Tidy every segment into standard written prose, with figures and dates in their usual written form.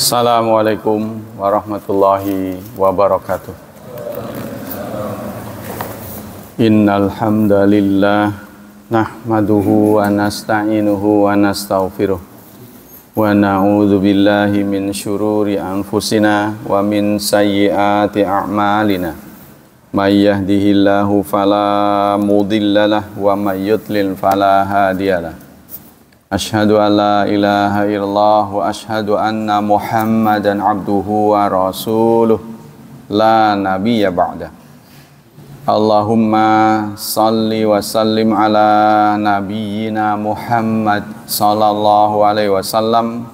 Assalamualaikum warahmatullahi wabarakatuh. Innal hamdalillah nahmaduhu wa nasta'inuhu wa nastaghfiruh wa na'udzu billahi min syururi anfusina wa min sayyiati a'malina. May yahdihillahu fala mudhillalah wa may yudlil fala hadiyalah. Asyhadu an la ilaha illallah wa asyhadu anna Muhammadan abduhu wa rasuluh la nabiyya ba'da. Allahumma salli wa sallim ala nabiyyina Muhammad sallallahu alaihi wasallam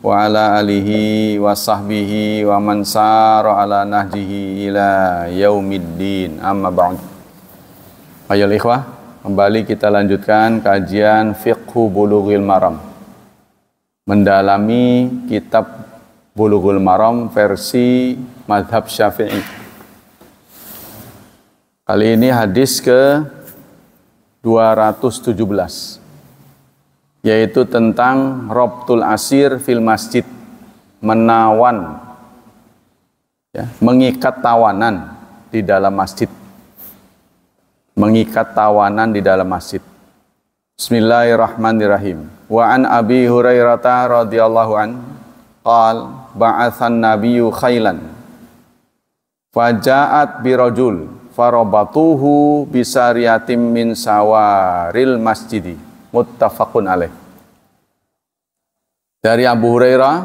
wa ala alihi wa sahbihi wa man sara ala nahjihi ila yaumiddin, amma ba'd. Ayolah ikhwah, kembali kita lanjutkan kajian Fiqhu Bulughil Maram, mendalami kitab Bulughul Maram versi Madhab Syafi'i. Kali ini hadis ke 217, yaitu tentang Rabtul Asir fil Masjid, menawan, ya, mengikat tawanan di dalam masjid. Mengikat tawanan di dalam masjid. Bismillahirrahmanirrahim. Wa an Abi Hurairah radhiyallahu an qal ba'athan nabiyyu khailan faja'at birajul farabatuhu bisariyatim min sawaril masjidi, muttafaqun alaih. Dari Abu Hurairah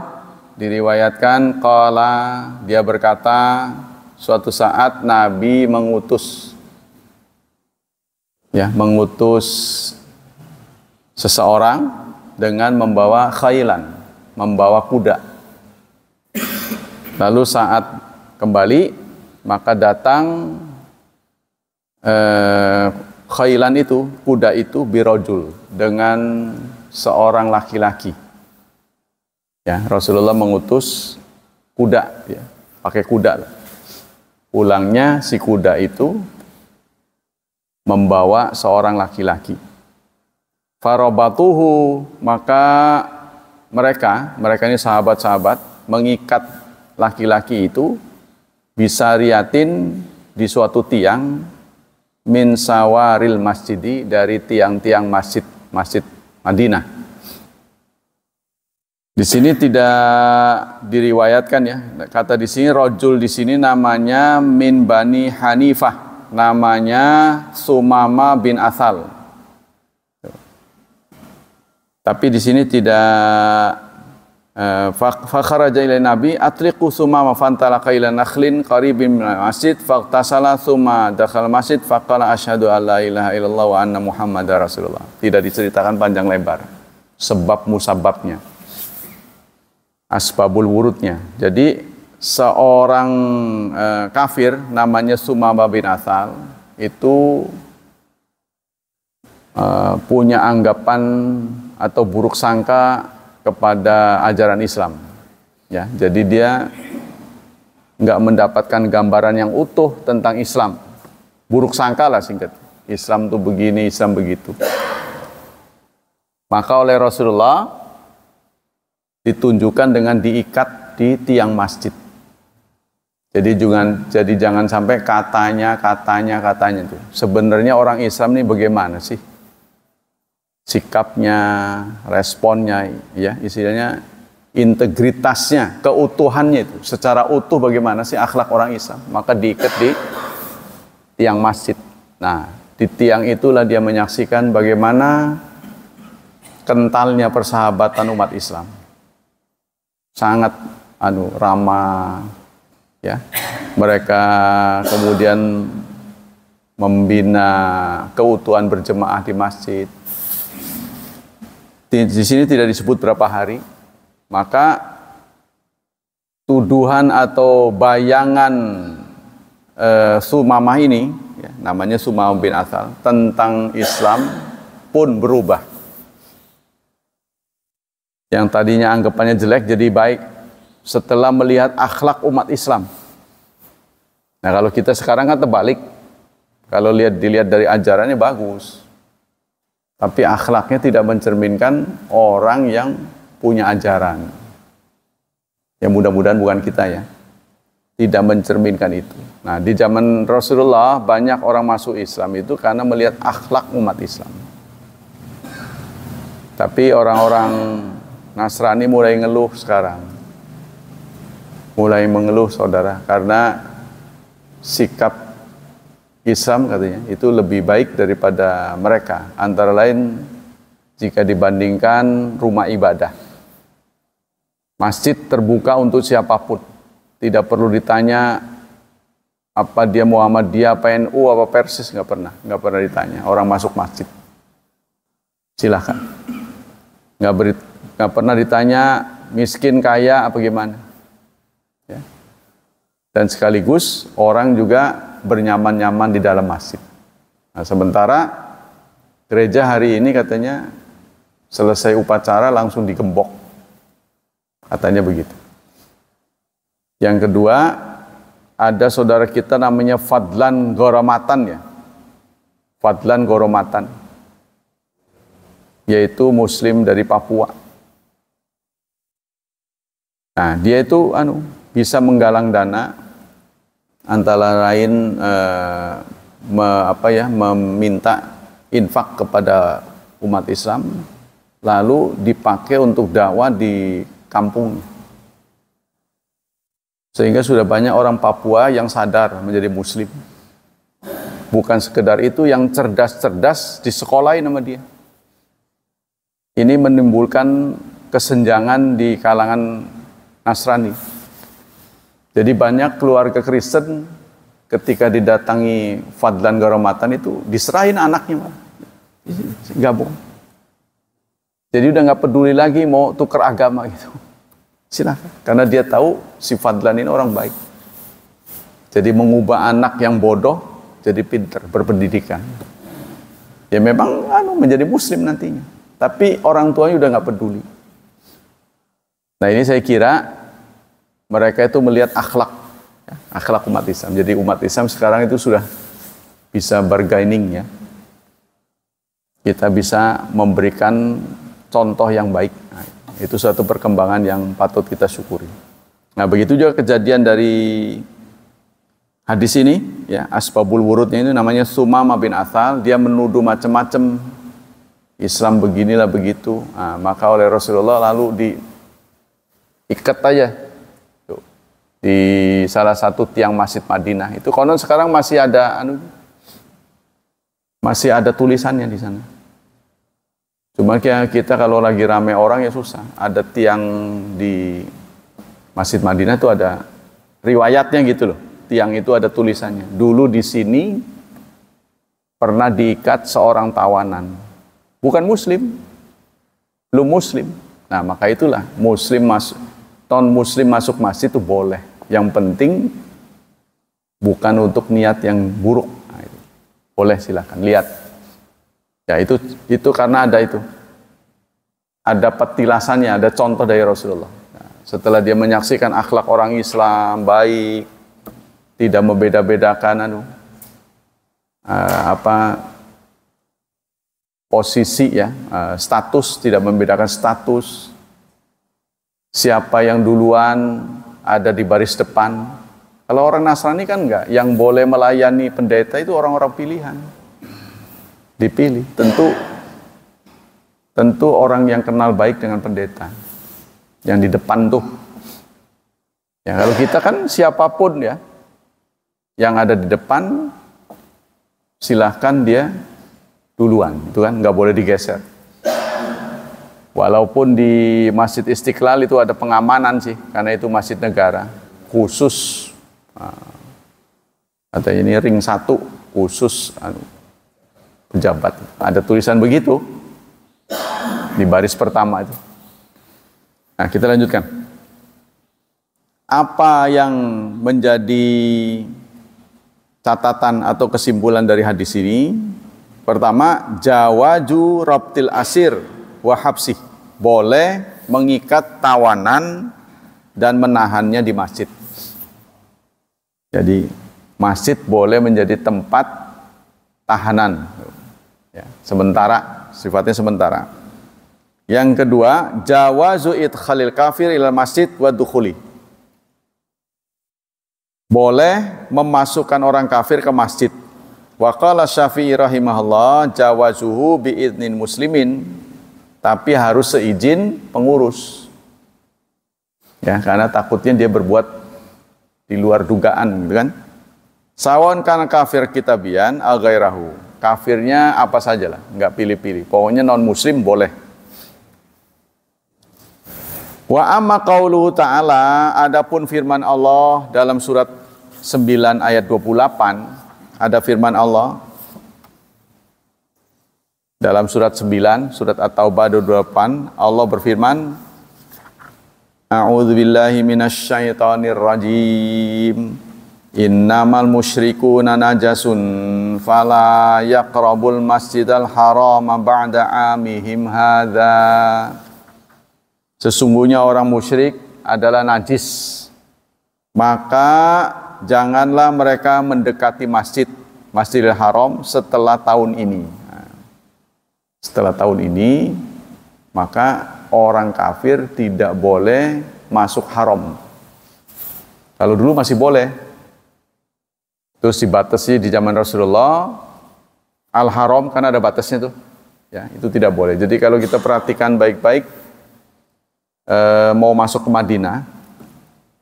diriwayatkan qala, dia berkata, suatu saat Nabi mengutus seseorang dengan membawa khailan, membawa kuda. Lalu saat kembali, maka datang khailan itu, kuda itu, birojul, dengan seorang laki-laki. Ya, Rasulullah mengutus kuda, ya, pakai kuda. Pulangnya si kuda itu membawa seorang laki-laki. Farabatuhu, maka mereka ini sahabat-sahabat mengikat laki-laki itu bisariyatin, di suatu tiang, min sawaril masjidi, dari tiang-tiang masjid Madinah. Di sini tidak diriwayatkan, ya. Kata di sini rajul, di sini namanya min Bani Hanifah, namanya Sumama bin Athal. Tapi di sini tidak fakharaja ila nabi atriqu Sumama fantalaka ila nakhlin qaribin minal masjid faqtasala summa dakhal masjid faqala asyhadu an la ilaha illallah wa anna Muhammadar Rasulullah. Tidak diceritakan panjang lebar sebab musababnya, asbabul wurudnya. Jadi seorang kafir namanya Sumama bin Athal itu punya anggapan atau buruk sangka kepada ajaran Islam, ya. Jadi dia nggak mendapatkan gambaran yang utuh tentang Islam, buruk sangka lah singkat. Islam tuh begini, Islam begitu. Maka oleh Rasulullah ditunjukkan dengan diikat di tiang masjid. Jadi jangan sampai katanya itu. Sebenarnya orang Islam ini bagaimana sih? Sikapnya, responnya, ya, istilahnya integritasnya, keutuhannya itu. Secara utuh bagaimana sih akhlak orang Islam? Maka diikat di tiang masjid. Nah, di tiang itulah dia menyaksikan bagaimana kentalnya persahabatan umat Islam. Sangat ramah. Ya, mereka kemudian membina keutuhan berjemaah di masjid. Di sini tidak disebut berapa hari, maka tuduhan atau bayangan Sumamah ini, ya, namanya Sumamah bin Athal, tentang Islam pun berubah. Yang tadinya anggapannya jelek jadi baik setelah melihat akhlak umat Islam. Nah, kalau kita sekarang kan terbalik. Kalau dilihat dari ajarannya bagus, tapi akhlaknya tidak mencerminkan orang yang punya ajaran. Ya mudah-mudahan bukan kita ya. Tidak mencerminkan itu. Nah, di zaman Rasulullah banyak orang masuk Islam itu karena melihat akhlak umat Islam. Tapi orang-orang Nasrani mulai ngeluh sekarang. Mulai mengeluh saudara, karena sikap Islam katanya itu lebih baik daripada mereka. Antara lain jika dibandingkan rumah ibadah. Masjid terbuka untuk siapapun. Tidak perlu ditanya apa dia Muhammadiyah, apa NU, apa Persis, nggak pernah ditanya. Orang masuk masjid, silahkan. Nggak pernah ditanya miskin, kaya, apa gimana. Ya. Dan sekaligus orang juga bernyaman-nyaman di dalam masjid. Nah, sementara gereja hari ini katanya selesai upacara langsung digembok, katanya begitu. Yang kedua, ada saudara kita namanya Fadlan Goromatan ya. Fadlan Goromatan. Yaitu muslim dari Papua. Nah, dia itu bisa menggalang dana antara lain meminta infak kepada umat Islam lalu dipakai untuk dakwah di kampung. Sehingga sudah banyak orang Papua yang sadar menjadi muslim. Bukan sekedar itu, yang cerdas-cerdas disekolahin sama dia. Ini menimbulkan kesenjangan di kalangan Nasrani. Jadi banyak keluarga Kristen ketika didatangi Fadlan Goromatan itu diserahin anaknya, gabung. Jadi udah nggak peduli lagi mau tukar agama gitu. Silakan, karena dia tahu si Fadlan ini orang baik. Jadi mengubah anak yang bodoh jadi pintar, berpendidikan. Ya memang menjadi muslim nantinya. Tapi orang tuanya udah nggak peduli. Nah ini saya kira mereka itu melihat akhlak, ya, akhlak umat Islam. Jadi umat Islam sekarang itu sudah bisa bargaining ya. Kita bisa memberikan contoh yang baik. Nah, itu suatu perkembangan yang patut kita syukuri. Nah begitu juga kejadian dari hadis ini, ya, asbabul wurudnya itu namanya Sumamah bin Athal. Dia menuduh macam-macam, Islam beginilah begitu. Nah, maka oleh Rasulullah lalu diikat aja tuh, di salah satu tiang masjid Madinah. Itu konon sekarang masih ada tulisannya di sana. Cuma kita kalau lagi rame orang ya susah. Ada tiang di Masjid Madinah itu ada riwayatnya gitu loh. Tiang itu ada tulisannya. Dulu di sini pernah diikat seorang tawanan. Bukan muslim. Belum muslim. Nah maka itulah non muslim masuk masjid itu boleh. Yang penting bukan untuk niat yang buruk. Nah, itu. Boleh silakan lihat. Ya itu karena ada itu. Ada petilasannya, ada contoh dari Rasulullah. Nah, setelah dia menyaksikan akhlak orang Islam baik, tidak membeda-bedakan posisi ya, status, tidak membedakan status. Siapa yang duluan ada di baris depan. Kalau orang Nasrani kan enggak, yang boleh melayani pendeta itu orang-orang pilihan. Dipilih, tentu orang yang kenal baik dengan pendeta yang di depan tuh. Ya kalau kita kan siapapun ya yang ada di depan silahkan dia duluan, itu kan nggak boleh digeser. Walaupun di Masjid Istiqlal itu ada pengamanan sih, karena itu masjid negara khusus. Katanya ini ring 1 khusus pejabat. Ada tulisan begitu di baris pertama itu. Nah, kita lanjutkan. Apa yang menjadi catatan atau kesimpulan dari hadis ini? Pertama, jawaju rabtil asir wa habsih. Boleh mengikat tawanan dan menahannya di masjid. Jadi, masjid boleh menjadi tempat tahanan. Ya, sementara, sifatnya sementara. Yang kedua, jawazu idkhalil kafir ila masjid wa dukhuli. boleh memasukkan orang kafir ke masjid. Wa qala Syafi'i rahimahullah jawazuhu bi'idnin muslimin, tapi harus seizin pengurus. Ya, karena takutnya dia berbuat di luar dugaan, gitu kan? Sawan kana kafir kitabian aghairahu. Kafirnya apa sajalah, enggak pilih-pilih. Pokoknya non muslim boleh. Wa amma qauluhu ta'ala, adapun firman Allah dalam surat 9 ayat 28, ada firman Allah dalam surat 9, surat At-Taubah 28, Allah berfirman, A'udzubillahi minasyaitonir rajim. Innamal musyrikuuna najasun fala yaqrabul masjidal harama ba'da amihim hadza. Sesungguhnya orang musyrik adalah najis, maka janganlah mereka mendekati Masjidil Haram setelah tahun ini. Setelah tahun ini, maka orang kafir tidak boleh masuk haram. Kalau dulu masih boleh. Terus dibatasi di zaman Rasulullah, Al-Haram kan ada batasnya tuh. Ya, itu tidak boleh. Jadi kalau kita perhatikan baik-baik, mau masuk ke Madinah,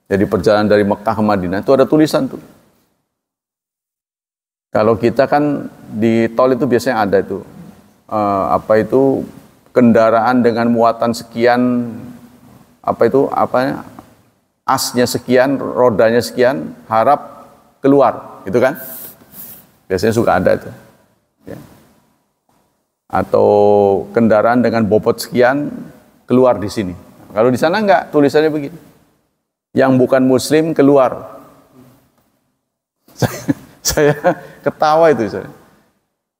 jadi perjalanan dari Mekah ke Madinah itu ada tulisan tuh. Kalau kita kan di tol itu biasanya ada itu, kendaraan dengan muatan sekian, asnya sekian, rodanya sekian, harap keluar, gitu kan? Biasanya suka ada itu. Ya. Atau kendaraan dengan bobot sekian keluar di sini. Kalau di sana enggak, tulisannya begini. Yang bukan muslim keluar. Saya ketawa itu.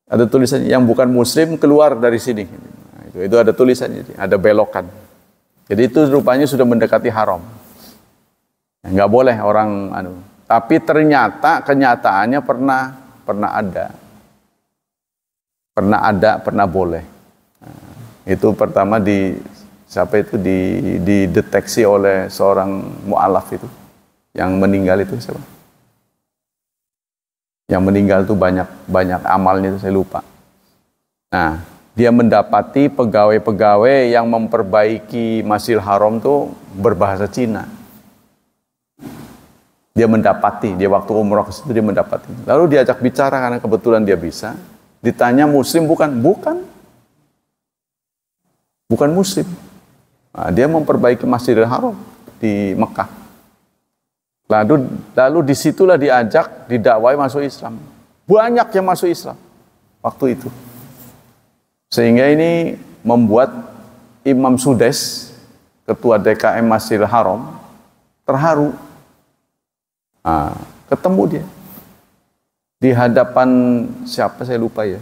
Ada tulisannya, yang bukan muslim keluar dari sini. Nah, itu ada tulisannya, ada belokan. Jadi itu rupanya sudah mendekati haram. Enggak boleh orang tapi ternyata kenyataannya pernah ada. Pernah boleh. Nah, itu pertama dideteksi oleh seorang mu'alaf itu, yang meninggal itu siapa? Yang meninggal itu banyak amalnya itu saya lupa. Nah, dia mendapati pegawai-pegawai yang memperbaiki Masjidil Haram itu berbahasa Cina. Dia waktu umrah ke situ dia mendapati. Lalu diajak bicara karena kebetulan dia bisa. Ditanya muslim bukan muslim. Nah, dia memperbaiki Masjidil Haram di Mekah. Lalu disitulah diajak, didakwai masuk Islam. Banyak yang masuk Islam waktu itu. Sehingga ini membuat Imam Sudes, ketua DKM Masjidil Haram, terharu. Nah, ketemu dia di hadapan siapa saya lupa ya.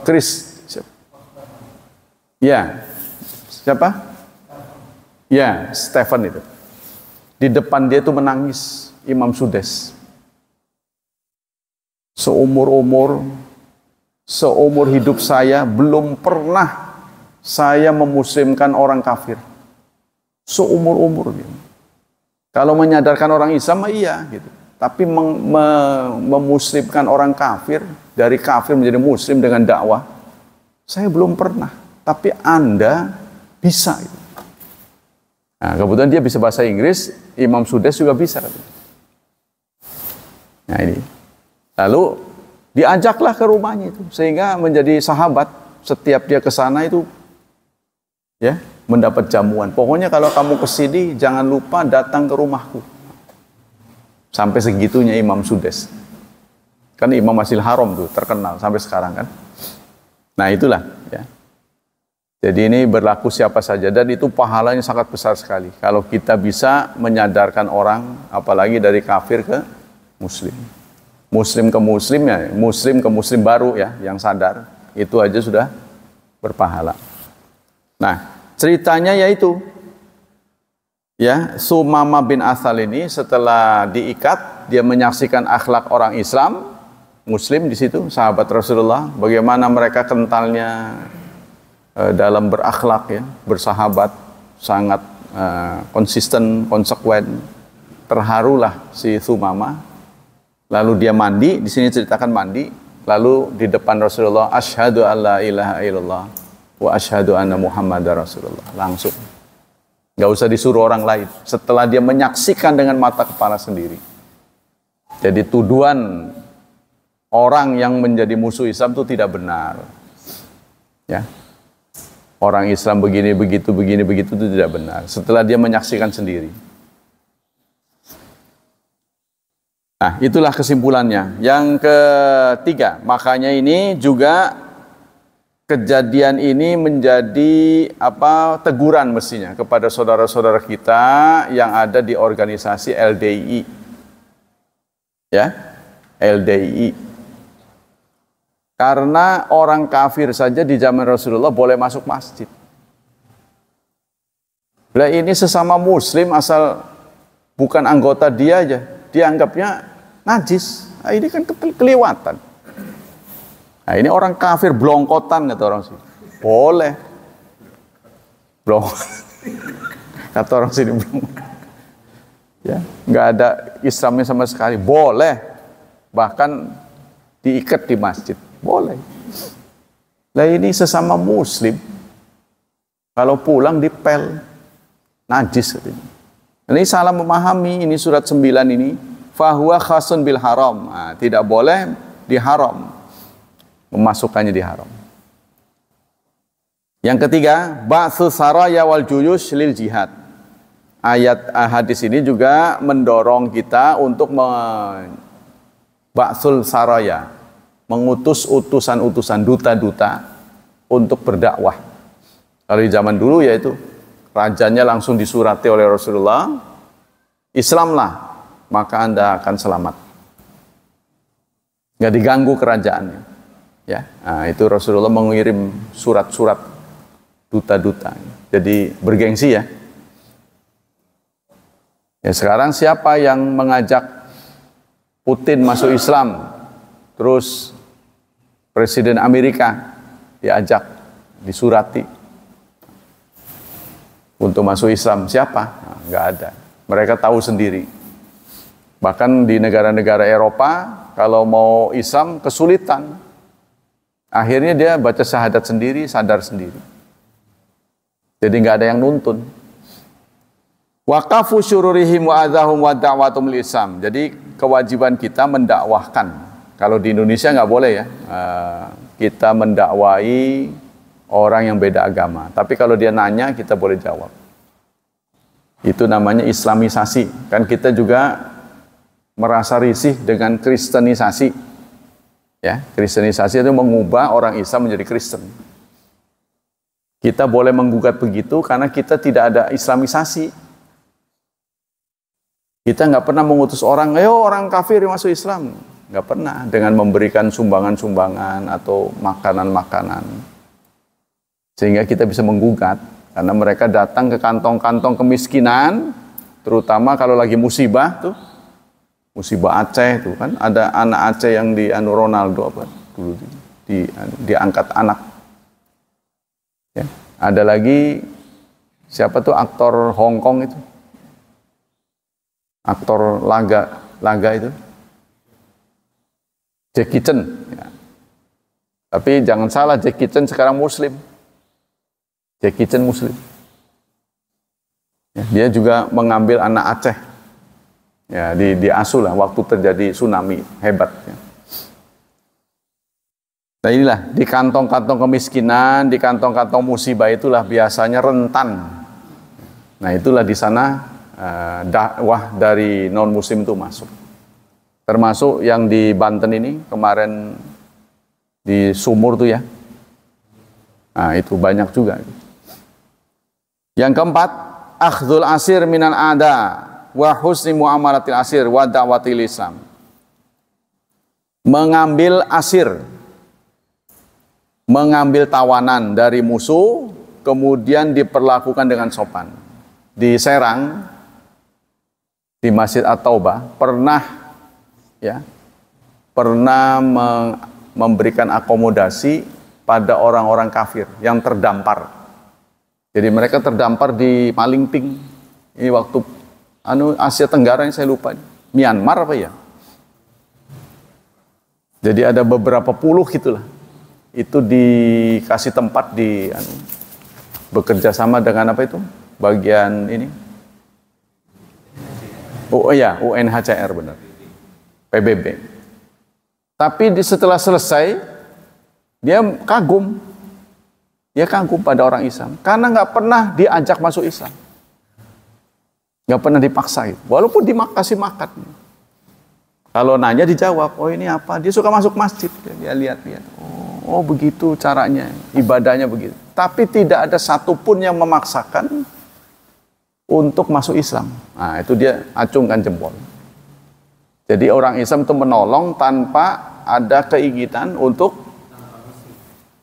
Chris. Ya. Siapa? Ya, Stephen itu. Di depan dia itu menangis Imam Sudes. Seumur hidup saya belum pernah saya memuslimkan orang kafir. Seumur dia. Kalau menyadarkan orang Islam iya gitu. Tapi memuslimkan orang kafir, dari kafir menjadi muslim dengan dakwah, saya belum pernah. Tapi Anda bisa gitu. Nah, kebetulan dia bisa bahasa Inggris, Imam Sudes juga bisa. Nah ini. Lalu diajaklah ke rumahnya itu, sehingga menjadi sahabat. Setiap dia ke sana itu, ya, mendapat jamuan. Pokoknya kalau kamu ke sini, jangan lupa datang ke rumahku. Sampai segitunya Imam Sudes. Kan Imam Masjidil Haram tuh terkenal sampai sekarang kan. Nah itulah, ya. Jadi ini berlaku siapa saja, dan itu pahalanya sangat besar sekali. Kalau kita bisa menyadarkan orang, apalagi dari kafir ke muslim. Muslim ke muslim ya, muslim ke muslim baru ya, yang sadar. Itu aja sudah berpahala. Nah, ceritanya yaitu, ya, Sumamah bin Athal ini setelah diikat, dia menyaksikan akhlak orang Islam, muslim di situ, sahabat Rasulullah, bagaimana mereka kentalnya dalam berakhlak ya, bersahabat, sangat konsisten, konsekuen. terharulah si Thumamah. Lalu dia mandi, di sini ceritakan mandi, lalu di depan Rasulullah, asyhadu alla ilaha illallah wa asyhadu anna Muhammadar Rasulullah. Langsung. Nggak usah disuruh orang lain. Setelah dia menyaksikan dengan mata kepala sendiri. Jadi tuduhan orang yang menjadi musuh Islam itu tidak benar. Ya. Orang Islam begini begitu itu tidak benar. Setelah dia menyaksikan sendiri. Nah, itulah kesimpulannya. Yang ketiga, makanya ini juga kejadian ini menjadi teguran mestinya kepada saudara-saudara kita yang ada di organisasi LDII. Ya, LDII. Karena orang kafir saja di zaman Rasulullah boleh masuk masjid. Lah ini sesama muslim asal bukan anggota dia aja, dianggapnya najis. Nah, ini kan kelewatan. Nah, ini orang kafir blongkotan kata orang sini. Boleh. Kata orang sini ya, nggak ada Islamnya sama sekali. Boleh. Bahkan diikat di masjid. Boleh. Nah, ini sesama muslim. Kalau pulang dipel. Najis katanya. Ini salah memahami. Ini surat 9 ini. Fahuwa khasun bil haram. Nah, tidak boleh di haram. Memasukkannya di haram. Yang ketiga, ba'tsu saraya wal juyush lil jihad. Ayat hadis ini juga mendorong kita untuk ba'tsul saraya, mengutus utusan-utusan, duta-duta untuk berdakwah. Kalau di zaman dulu yaitu rajanya langsung disurati oleh Rasulullah, Islamlah, maka Anda akan selamat. Nggak diganggu kerajaannya. Ya, nah, itu Rasulullah mengirim surat-surat duta-duta. Jadi bergengsi ya. Ya sekarang siapa yang mengajak Putin masuk Islam? Terus Presiden Amerika diajak, disurati untuk masuk Islam. Siapa? Nah, nggak ada. Mereka tahu sendiri. Bahkan di negara-negara Eropa, kalau mau Islam kesulitan. Akhirnya dia baca syahadat sendiri, sadar sendiri. Jadi nggak ada yang nuntun. Waqafu syururihim wa adahum wa da'watum Islam. Jadi kewajiban kita mendakwahkan. Kalau di Indonesia nggak boleh ya. Kita mendakwai orang yang beda agama. Tapi kalau dia nanya, kita boleh jawab. Itu namanya Islamisasi. Kan kita juga merasa risih dengan Kristenisasi. Ya, Kristenisasi itu mengubah orang Islam menjadi Kristen. Kita boleh menggugat begitu karena kita tidak ada Islamisasi. Kita nggak pernah mengutus orang, ayo orang kafir masuk Islam. Nggak pernah dengan memberikan sumbangan-sumbangan atau makanan-makanan. Sehingga kita bisa menggugat karena mereka datang ke kantong-kantong kemiskinan, terutama kalau lagi musibah tuh. Musibah Aceh itu kan ada anak Aceh yang di Ronaldo dulu diangkat anak. Ya. Ada lagi siapa tuh aktor Hong Kong itu? Aktor laga itu. Jackie Chan. Ya. Tapi jangan salah, Jackie Chan sekarang Muslim. Jackie Chan Muslim. Ya, dia juga mengambil anak Aceh. Ya, diasuh lah waktu terjadi tsunami hebat. Ya. Nah inilah, di kantong-kantong kemiskinan, di kantong-kantong musibah itulah biasanya rentan. Nah itulah di sana dakwah dari non-muslim itu masuk. Termasuk yang di Banten ini, kemarin di Sumur tuh ya. Nah itu banyak juga. Yang keempat, akhdhul asir minan ada. Wa husni muamalatil asir wa da'watil Islam. Mengambil asir, mengambil tawanan dari musuh, kemudian diperlakukan dengan sopan. Di Serang, di Masjid At-Taubah, pernah memberikan akomodasi pada orang-orang kafir yang terdampar. Jadi mereka terdampar di Malingping. Ini waktu Asia Tenggara yang saya lupa. Myanmar apa ya? Jadi ada beberapa puluh gitulah. Itu dikasih tempat di bekerja sama dengan apa itu? Bagian ini. Oh iya, UNHCR benar. PBB. Tapi setelah selesai dia kagum. Dia kagum pada orang Islam karena nggak pernah diajak masuk Islam. Nggak pernah dipaksa gitu. Walaupun dikasih makan. Kalau nanya dijawab, oh ini apa? Dia suka masuk masjid. Dia lihat-lihat. Oh begitu caranya, ibadahnya begitu. Tapi tidak ada satupun yang memaksakan untuk masuk Islam. Nah itu dia acungkan jempol. Jadi orang Islam itu menolong tanpa ada keinginan untuk,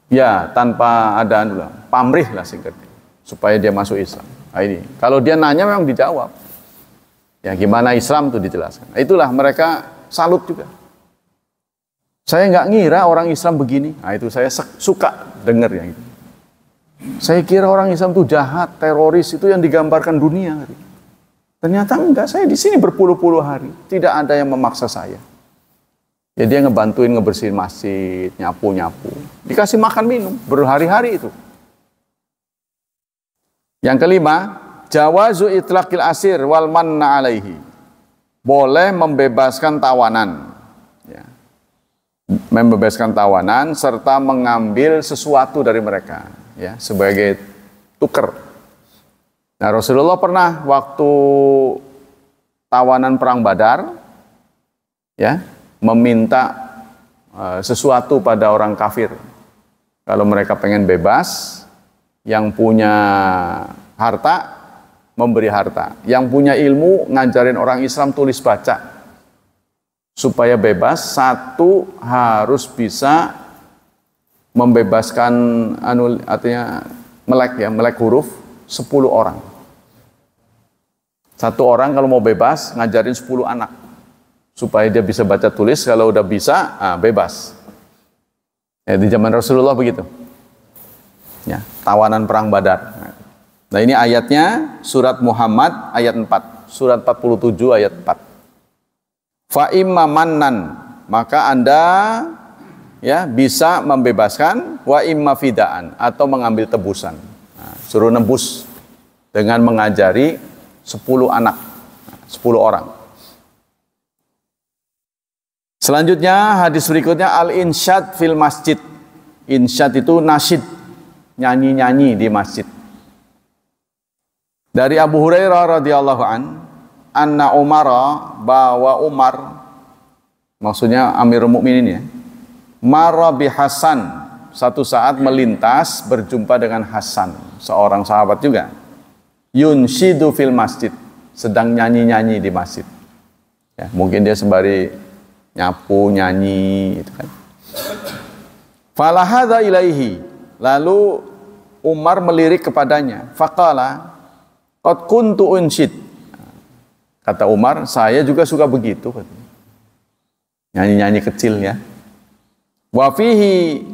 ya tanpa ada pamrih lah singkatnya, supaya dia masuk Islam. Nah, ini kalau dia nanya memang dijawab. Ya gimana Islam itu dijelaskan. Nah, itulah mereka salut juga. Saya nggak ngira orang Islam begini. Nah itu saya suka dengar yang itu. Saya kira orang Islam itu jahat, teroris itu yang digambarkan dunia. Ternyata enggak. Saya di sini berpuluh-puluh hari, tidak ada yang memaksa saya. Ya dia ngebantuin ngebersihin masjid, nyapu-nyapu, dikasih makan minum berhari-hari itu. Yang kelima, jawazu itlaqil asir wal manna alaihi. Boleh membebaskan tawanan. Ya. Membebaskan tawanan serta mengambil sesuatu dari mereka, ya, sebagai tuker. Nah, Rasulullah pernah waktu tawanan perang Badar, ya, meminta sesuatu pada orang kafir. Kalau mereka pengen bebas, yang punya harta memberi harta, yang punya ilmu ngajarin orang Islam tulis baca. Supaya bebas, satu harus bisa membebaskan artinya melek huruf 10 orang. Satu orang kalau mau bebas ngajarin 10 anak supaya dia bisa baca tulis. Kalau udah bisa, bebas. Ya, di zaman Rasulullah begitu. Ya, tawanan perang Badar. Nah, ini ayatnya surat Muhammad ayat 4, surat 47 ayat 4. Fa imma mannan, maka Anda ya bisa membebaskan, wa imma fidaan, atau mengambil tebusan. Nah, suruh nebus dengan mengajari 10 anak, 10 orang. Selanjutnya hadis berikutnya al-insyad fil masjid. Insyad itu nasyid, nyanyi-nyanyi di masjid. Dari Abu Hurairah radhiyallahu anna Umara, bahwa Umar, maksudnya Amirul Mukminin ya, marra bi Hasan, satu saat melintas berjumpa dengan Hasan, seorang sahabat juga. Yunshidu fil masjid, sedang nyanyi-nyanyi di masjid. Ya, mungkin dia sembari nyapu, nyanyi gitu kan. Falahadha ilaihi, lalu Umar melirik kepadanya. Faqala qad kuntu unshid. Kata Umar, saya juga suka begitu. Nyanyi-nyanyi kecil ya. Wa fihi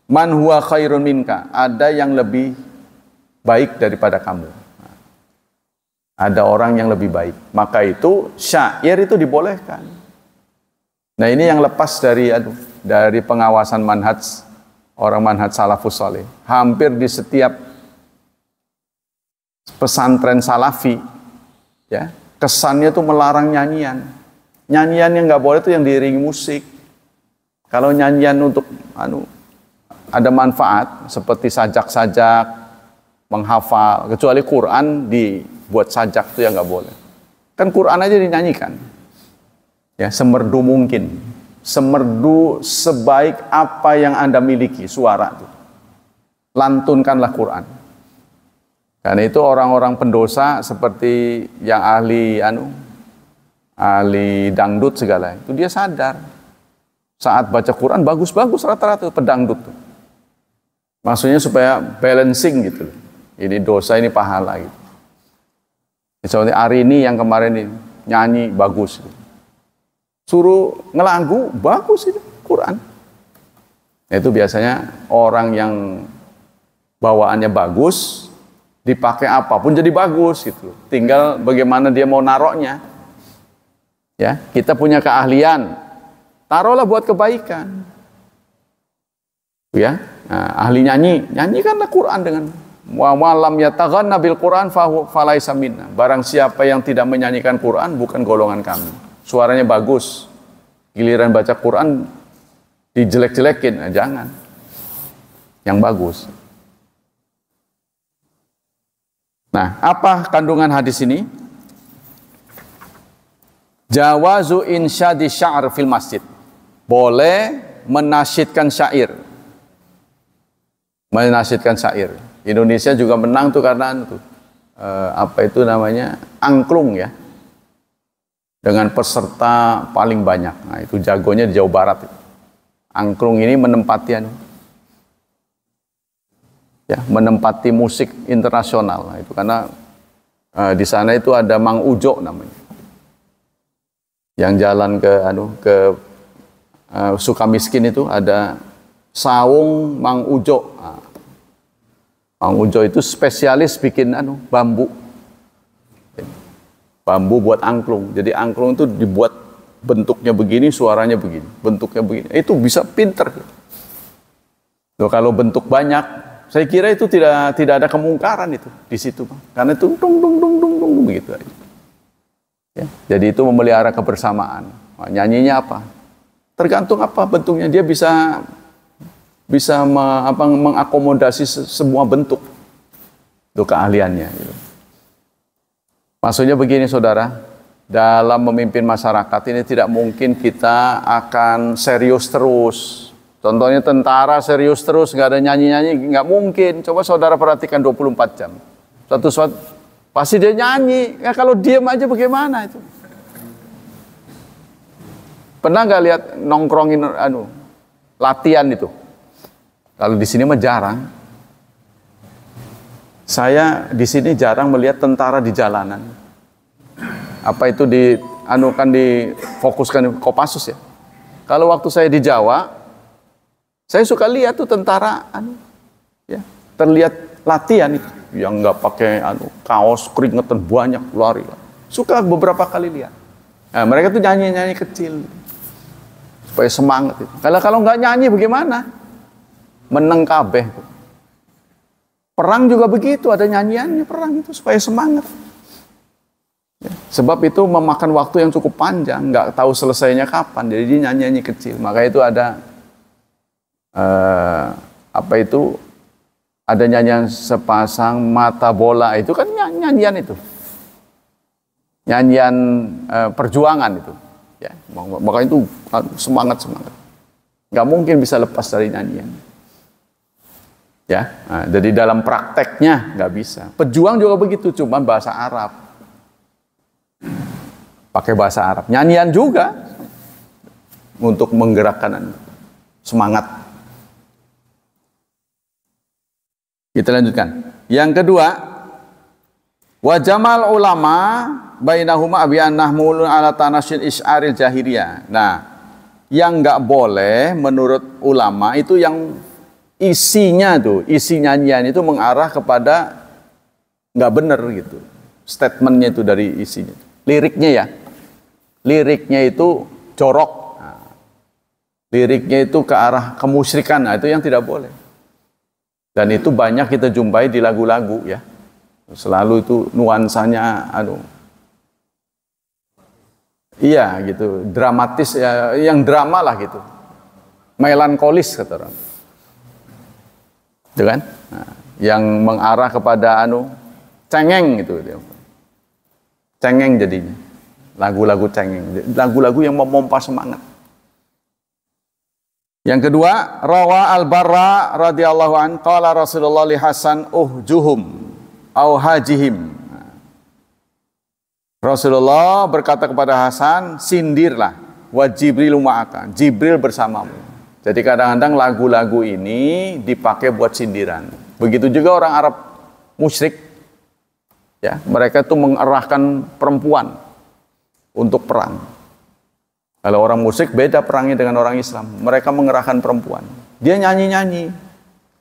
man huwa khairun minka, ada yang lebih baik daripada kamu. Ada orang yang lebih baik. Maka itu syair itu dibolehkan. Nah, ini yang lepas dari pengawasan manhaj orang manhaj salafus saleh. Hampir di setiap pesantren salafi, ya, kesannya itu melarang nyanyian. Nyanyian yang nggak boleh itu yang diiringi musik. Kalau nyanyian untuk ada manfaat seperti sajak-sajak, menghafal, kecuali Quran dibuat sajak itu yang nggak boleh. Kan Quran aja dinyanyikan. Ya, semerdu mungkin. Semerdu sebaik apa yang Anda miliki, suara itu. Lantunkanlah Quran. Karena itu orang-orang pendosa seperti yang ahli dangdut segala, itu dia sadar. Saat baca Quran bagus-bagus rata-rata pedangdut tuh. Maksudnya supaya balancing gitu. Ini dosa, ini pahala gitu. Misalnya Arini yang kemarin ini nyanyi bagus. Suruh ngelagu bagus itu Quran. Itu biasanya orang yang bawaannya bagus, dipakai apapun jadi bagus gitu. Tinggal bagaimana dia mau naroknya. Ya, kita punya keahlian, taruhlah buat kebaikan. Ya, nah, ahli nyanyi, nyanyikanlah Quran dengan wa lam yataghanna bil Quran falaisa minna. Barang siapa yang tidak menyanyikan Quran bukan golongan kami. Suaranya bagus, giliran baca Quran dijelek-jelekin, nah, jangan. Yang bagus. Nah, apa kandungan hadis ini? Jawazu insyadi sya'r fil masjid. Boleh menasyidkan syair. Menasyidkan syair. Indonesia juga menang tuh karena itu. Apa itu namanya? Angklung ya. Dengan peserta paling banyak. Nah, itu jagonya di Jawa Barat. Angklung ini menempati musik internasional. Nah, itu karena di sana itu ada Mang Ujo namanya. Yang jalan ke Sukamiskin itu ada saung Mang Ujo. Nah, Mang Ujo itu spesialis bikin bambu. Bambu buat angklung. Jadi angklung itu dibuat bentuknya begini, suaranya begini, bentuknya begini. Itu bisa pinter. Loh, kalau bentuk banyak, saya kira itu tidak ada kemungkaran itu di situ, karena itu dung dung dung dung dung begitu aja. Ya, jadi itu memelihara kebersamaan. Nah, nyanyinya apa? Tergantung apa bentuknya, dia bisa mengakomodasi semua bentuk. Itu keahliannya. Gitu. Maksudnya begini saudara, dalam memimpin masyarakat ini tidak mungkin kita akan serius terus. Contohnya tentara serius terus, nggak ada nyanyi-nyanyi, nggak mungkin. Coba saudara perhatikan 24 jam. Suatu pasti dia nyanyi. Ya, kalau diam aja bagaimana itu? Pernah nggak lihat nongkrongin latihan itu? Kalau di sini mah jarang. Saya di sini jarang melihat tentara di jalanan. Apa itu difokuskan di Kopassus ya? Kalau waktu saya di Jawa, saya suka lihat tuh tentara ya, terlihat latihan itu yang nggak pakai kaos, keringetan banyak lari. Suka beberapa kali lihat. Nah, mereka tuh nyanyi kecil supaya semangat itu. Kalau nggak nyanyi bagaimana? Meneng kabeh. Perang juga begitu, ada nyanyiannya perang itu supaya semangat. Ya, sebab itu memakan waktu yang cukup panjang, nggak tahu selesainya kapan. Jadi dia nyanyi kecil. Maka itu ada ada nyanyian sepasang mata bola, itu kan nyanyian itu. Nyanyian perjuangan itu. Ya, maka itu semangat. Nggak mungkin bisa lepas dari nyanyian. Ya, nah, jadi dalam prakteknya nggak bisa. Pejuang juga begitu, cuma bahasa Arab. Pakai bahasa Arab. Nyanyian juga untuk menggerakkan semangat. Kita lanjutkan. Yang kedua, wa jamal ulama bainahuma abi annahmulun ala tanasyil isyaril jahiliyah. Nah, yang nggak boleh menurut ulama itu yang isinya tuh, isi nyanyian itu mengarah kepada nggak benar gitu. Statementnya itu dari isinya. Liriknya ya. Liriknya itu jorok. Nah, liriknya itu ke arah kemusyrikan. Nah, itu yang tidak boleh. Dan itu banyak kita jumpai di lagu-lagu ya. Selalu itu nuansanya iya gitu, dramatis ya, yang drama lah gitu. Melankolis kata orang. Itu kan? Nah, yang mengarah kepada cengeng gitu. Cengeng jadinya. Lagu-lagu cengeng. Lagu-lagu yang memompa semangat. Yang kedua, rawa al-Barra radhiyallahu an qala Rasulullah li Hasan uhjuhum au hajihim. Rasulullah berkata kepada Hasan, sindirlah wa Jibril ma'aka. Jibril bersamamu. Jadi kadang-kadang lagu-lagu ini dipakai buat sindiran. Begitu juga orang Arab musyrik, ya, mereka itu mengerahkan perempuan untuk perang. Kalau orang musyrik beda perangnya dengan orang Islam. Mereka mengerahkan perempuan. Dia nyanyi-nyanyi.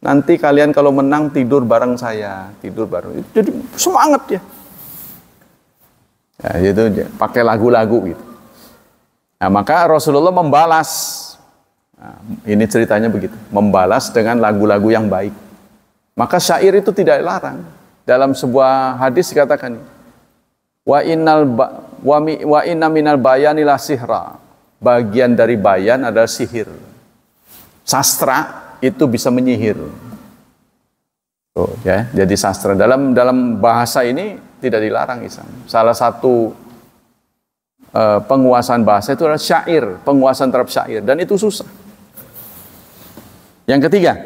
Nanti kalian kalau menang tidur bareng saya, tidur bareng. Jadi semangat ya. Ya itu pakai lagu-lagu gitu. Nah, maka Rasulullah membalas. Nah, ini ceritanya begitu, membalas dengan lagu-lagu yang baik. Maka syair itu tidak dilarang. Dalam sebuah hadis dikatakan, wa inna minal bayani la sihra. Bagian dari bayan adalah sihir. Sastra itu bisa menyihir. Ya, jadi sastra dalam bahasa ini tidak dilarang Islam. Salah satu penguasaan bahasa itu adalah syair, penguasaan terhadap syair, dan itu susah. Yang ketiga,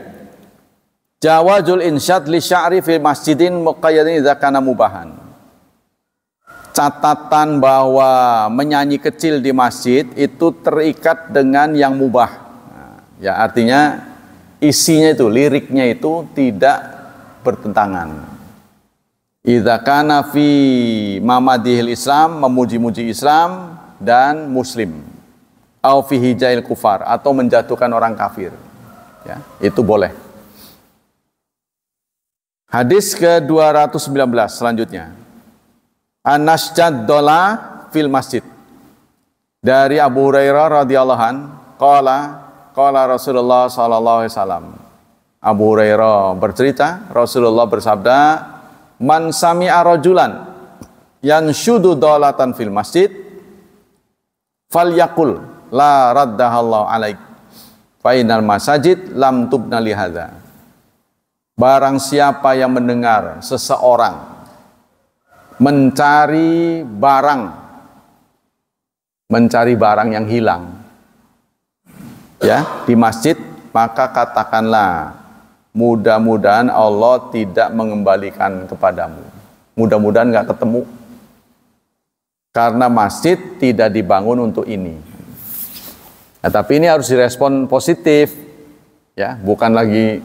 jawazul insyad li sya'ri fi masjidin muqayyadin idza kana mubahan. Catatan bahwa menyanyi kecil di masjid itu terikat dengan yang mubah. Nah, ya artinya isinya itu, liriknya itu tidak bertentangan. Idza kana fi mamadihil Islam, memuji-muji Islam dan muslim. Au fi hijail kufar, atau menjatuhkan orang kafir. Ya, itu boleh. Hadis ke-219 selanjutnya. An-nasjad-dola fil masjid. Dari Abu Hurairah radhiyallahu an, qala Rasulullah sallallahu alaihi wasallam. Abu Hurairah bercerita, Rasulullah bersabda, man sami'a rajulan yanshudu dolatan fil masjid falyaqul la raddahallahu alaik fa innal masajid lam tubna li hadza. Barang siapa yang mendengar seseorang mencari barang yang hilang ya di masjid, maka katakanlah, mudah-mudahan Allah tidak mengembalikan kepadamu. Mudah-mudahan nggak ketemu. Karena masjid tidak dibangun untuk ini. Nah, tapi ini harus direspon positif. Ya, bukan lagi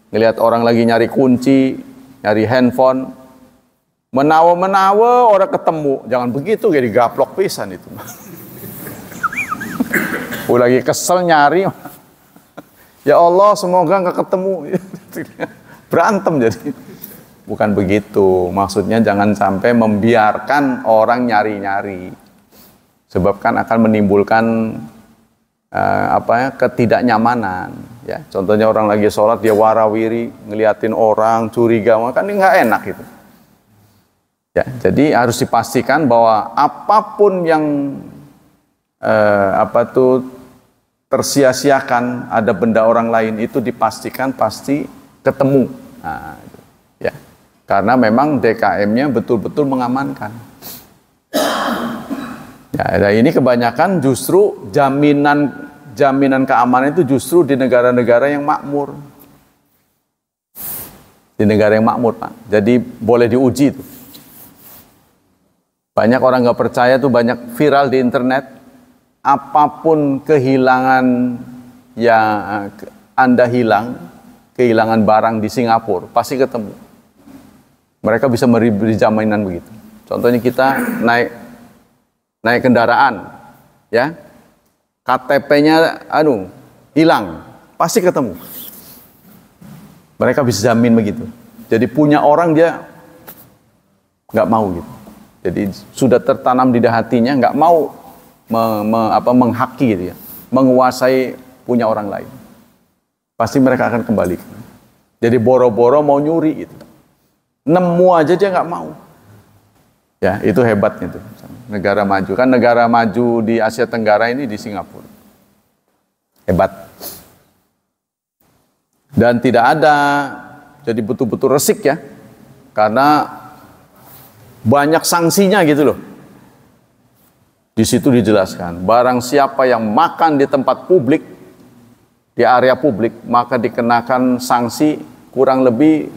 ngelihat orang lagi nyari kunci, nyari handphone. Menawa-menawa orang ketemu. Jangan begitu, kayak digaplok pisan itu. Lagi kesel nyari. Ya Allah, semoga nggak ketemu. Berantem jadi. Bukan begitu. Maksudnya jangan sampai membiarkan orang nyari-nyari. Sebab kan akan menimbulkan ketidaknyamanan. Ya, contohnya orang lagi sholat dia warawiri ngeliatin orang, curiga, kan ini nggak enak itu. Ya, jadi harus dipastikan bahwa apapun yang tersia-siakan, ada benda orang lain, itu dipastikan pasti ketemu. Nah, ya, karena memang DKM-nya betul-betul mengamankan. Ya, ini kebanyakan justru jaminan keamanan itu justru di negara-negara yang makmur. Di negara yang makmur, Pak. Jadi boleh diuji itu. Banyak orang nggak percaya tuh, banyak viral di internet. Apapun kehilangan yang Anda kehilangan barang di Singapura, pasti ketemu. Mereka bisa memberi jaminan begitu. Contohnya kita naik kendaraan, ya, KTP-nya hilang, pasti ketemu. Mereka bisa jamin begitu. Jadi punya orang dia nggak mau gitu. Jadi sudah tertanam di hatinya, nggak mau menghaki gitu ya, menguasai punya orang lain. Pasti mereka akan kembali. Jadi boro-boro mau nyuri gitu. Nemu aja dia nggak mau. Ya, itu hebatnya tuh. Negara maju, kan negara maju di Asia Tenggara ini di Singapura. Hebat. Dan tidak ada, jadi betul-betul resik ya. Karena banyak sanksinya gitu loh. Di situ dijelaskan, barang siapa yang makan di tempat publik, di area publik, maka dikenakan sanksi kurang lebih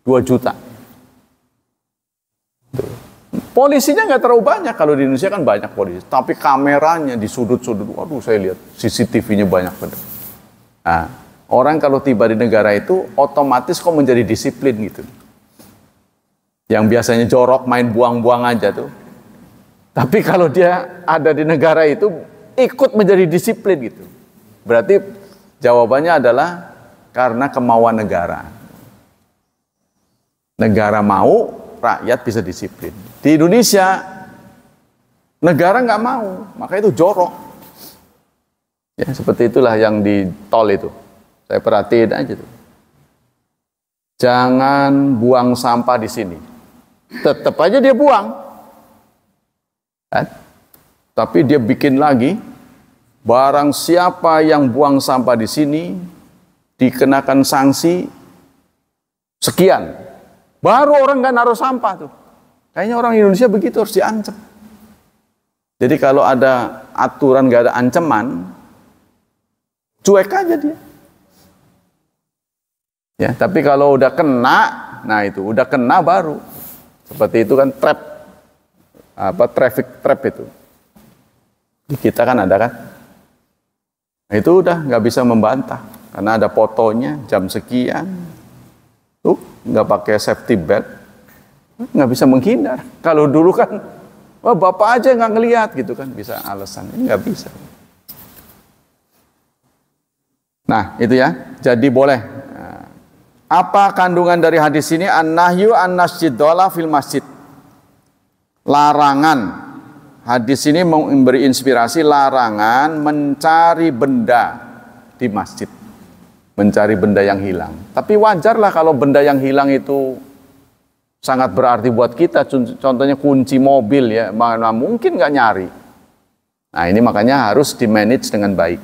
2 juta. Polisinya nggak terlalu banyak, kalau di Indonesia kan banyak polisi, tapi kameranya di sudut-sudut, waduh saya lihat CCTV-nya banyak benar. Nah, orang kalau tiba di negara itu otomatis kok menjadi disiplin gitu. Yang biasanya jorok main buang-buang aja tuh. Tapi kalau dia ada di negara itu ikut menjadi disiplin gitu. Berarti jawabannya adalah karena kemauan negara. Negara mau, rakyat bisa disiplin. Di Indonesia, negara nggak mau, maka itu jorok. Ya, seperti itulah yang di tol itu. Saya perhatiin aja tuh. Jangan buang sampah di sini. Tetap aja dia buang. Kan? Tapi dia bikin lagi, barang siapa yang buang sampah di sini, dikenakan sanksi sekian. Baru orang nggak naruh sampah tuh. Kayaknya orang Indonesia begitu, harus diancam. Jadi kalau ada aturan nggak ada ancaman, cuek aja dia. Ya, tapi kalau udah kena, nah itu udah kena baru. Seperti itu kan traffic trap itu. Di kita kan ada kan. Nah, itu udah nggak bisa membantah karena ada fotonya jam sekian. Tuh nggak pakai safety belt, nggak bisa menghindar. Kalau dulu kan, wah bapak aja nggak ngelihat gitu kan, bisa alasan. Ini nggak bisa. Nah itu ya, jadi boleh. Apa kandungan dari hadis ini? An-nahyu an-nasjidola fil masjid. Larangan. Hadis ini memberi inspirasi larangan mencari benda di masjid. Mencari benda yang hilang. Tapi wajarlah kalau benda yang hilang itu sangat berarti buat kita. Contohnya kunci mobil ya, mana mungkin nggak nyari. Nah ini makanya harus di-manage dengan baik.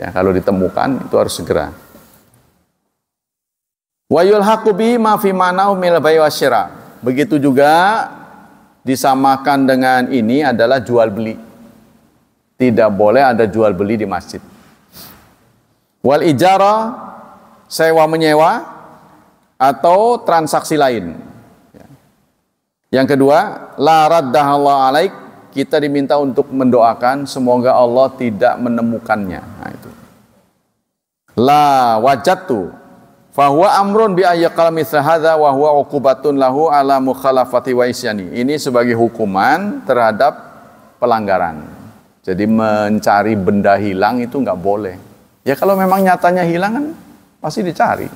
Ya, kalau ditemukan itu harus segera. Wa yulhaqu bihi ma fi ma'nahu mil bai' wasyira. Begitu juga disamakan dengan ini adalah jual beli. Tidak boleh ada jual beli di masjid. Wal ijara, sewa menyewa atau transaksi lain. Yang kedua, la raddahallahu alaik, kita diminta untuk mendoakan semoga Allah tidak menemukannya. Nah itu. La wajadtu fahuwa amrun bi ayyaqal mithla hadza wa huwa uqubatun lahu ala mukhalafati wa isyani. Ini sebagai hukuman terhadap pelanggaran. Jadi mencari benda hilang itu nggak boleh. Ya kalau memang nyatanya hilang kan pasti dicari.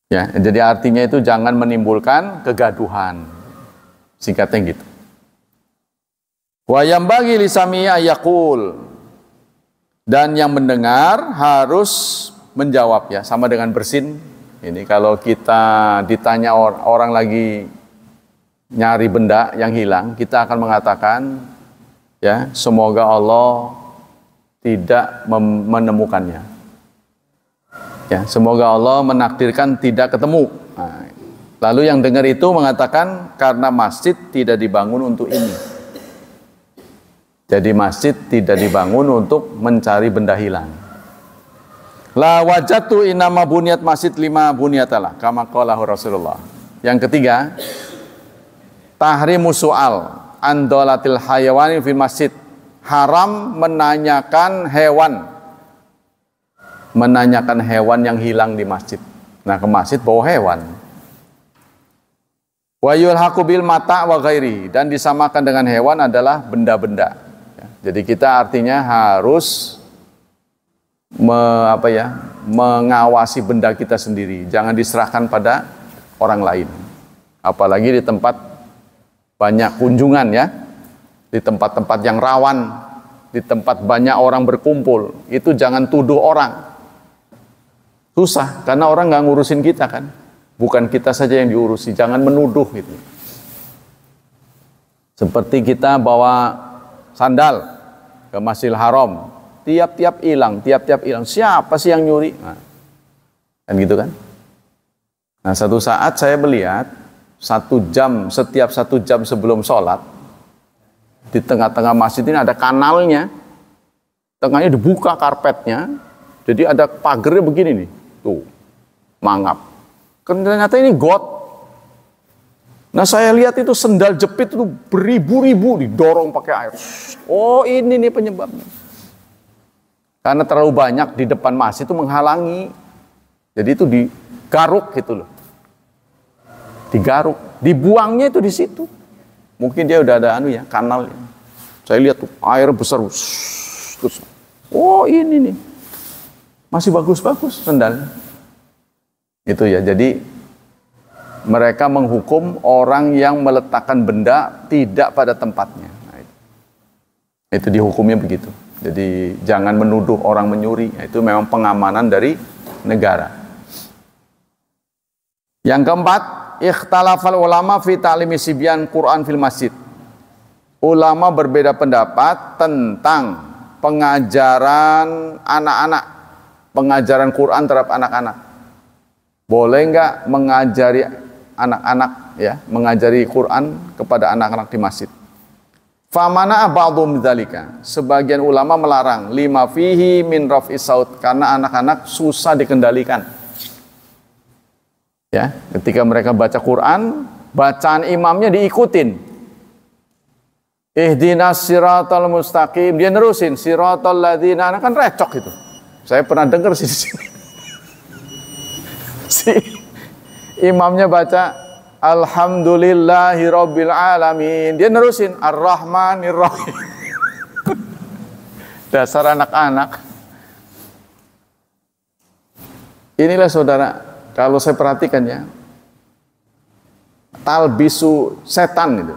Ya, jadi artinya itu jangan menimbulkan kegaduhan. Singkatnya gitu. Wa yambagi lisami ayaqul. Dan yang mendengar harus menjawab ya, sama dengan bersin. Ini kalau kita ditanya orang lagi nyari benda yang hilang, kita akan mengatakan ya, semoga Allah tidak menemukannya. Ya, semoga Allah menakdirkan tidak ketemu. Nah, lalu yang dengar itu mengatakan karena masjid tidak dibangun untuk ini. Jadi masjid tidak dibangun untuk mencari benda hilang. La wajatu inama bunyat masjid lima bunyatalah kama qalahu Rasulullah. Yang ketiga, tahrimu su'al andolatil hayawani fil masjid. Haram menanyakan hewan yang hilang di masjid. Nah, ke masjid bawa hewan. Wa yulhaqu bil mata wa ghairi, dan disamakan dengan hewan adalah benda-benda. Jadi kita artinya harus mengawasi benda kita sendiri, jangan diserahkan pada orang lain. Apalagi di tempat banyak kunjungan ya, di tempat-tempat yang rawan, di tempat banyak orang berkumpul, itu jangan tuduh orang. Susah, karena orang nggak ngurusin kita kan, bukan kita saja yang diurusi, jangan menuduh gitu. Seperti kita bawa sandal ke Masjidil Haram, tiap-tiap hilang, siapa sih yang nyuri? Nah, kan gitu kan? Nah, satu saat saya melihat setiap satu jam sebelum sholat, di tengah-tengah masjid ini ada kanalnya, tengahnya dibuka karpetnya, jadi ada pagernya begini nih, tuh, mangap. Ternyata ini got. Nah, saya lihat itu sendal jepit itu beribu-ribu didorong pakai air. Oh, ini nih penyebabnya. Karena terlalu banyak di depan masjid itu menghalangi. Jadi itu digaruk gitu loh. Digaruk, dibuangnya itu di situ. Mungkin dia udah ada kanal. Saya lihat tuh air besar. Terus, oh ini nih. masih bagus-bagus sendalnya. Itu ya, jadi mereka menghukum orang yang meletakkan benda tidak pada tempatnya. Nah, itu dihukumnya begitu. Jadi jangan menuduh orang menyuri. Itu memang pengamanan dari negara. Yang keempat, ikhtalafal ulama fi ta'limi sibyan Quran fil masjid. Ulama berbeda pendapat tentang pengajaran anak-anak, pengajaran Quran terhadap anak-anak. Boleh nggak mengajari anak-anak, ya, mengajari Quran kepada anak-anak di masjid? Famana ba'dhum dzalika. Sebagian ulama melarang lima fihi min raf'is saut, karena anak-anak susah dikendalikan. Ya, ketika mereka baca Quran, bacaan imamnya diikutin. Ihdinas siratal mustaqim, dia nerusin siratal ladzina, kan recok itu. Saya pernah dengar sih di sini. Si imamnya baca alhamdulillahirabbil alamin, dia nerusin ar-rahmanir-rahim. Dasar anak-anak. Inilah saudara, kalau saya perhatikan ya, talbisu setan itu.